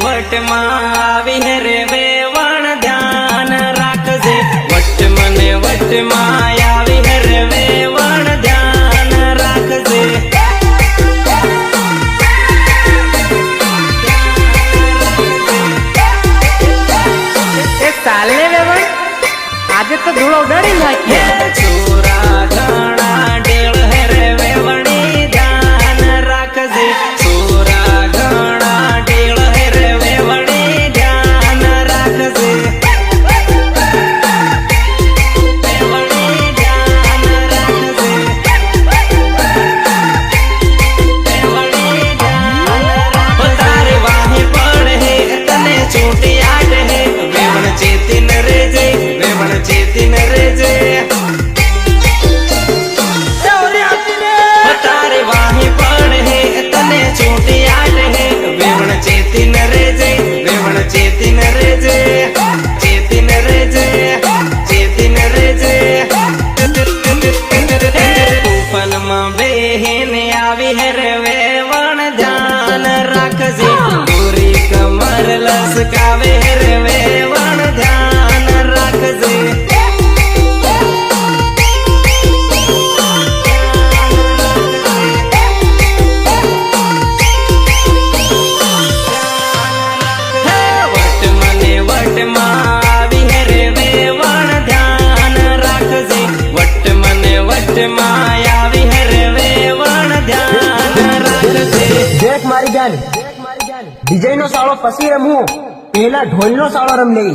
વટમાં આવી હે રે વેવણ ધ્યાન રાખજે વટ મને વટમાં આવી હે રે વેવણ ધ્યાન રાખજે એ ચાલે વેવણ આજે તો ધૂળો ઉડાડી નાખીએ છોરા ઘણા ડેળ હે રે વેવણી ધ્યાન રાખજે છોરા ઘણા ડેળ હે રે વેવણી ધ્યાન રાખજે વેવણી ધ્યાન રાખજે વેવણી ધ્યાન રાખજે તારે વાહે પડ હે તને છૂટી આડ હે વેવણ ચેતીન રેજે વેવણ ચેતીન રેજે તારે વાહે પડ હે તને છૂટી આડ હે વેવણ ચેતીન રેજે વેવણ ચેતીન રેજે ચેતીન રેજે ચેતીન રેજે ઉફનમાં બેહીને આવી હે રે વેવણ ધ્યાન રાખજે ગોરી કમર લસકાવે હે રે વેવણ ધ્યાન રાખજે દેખ મારી જાન ડીજે નો સાળો પછી રમવું પેલા ઢોલ નો સાળો રમ લઈ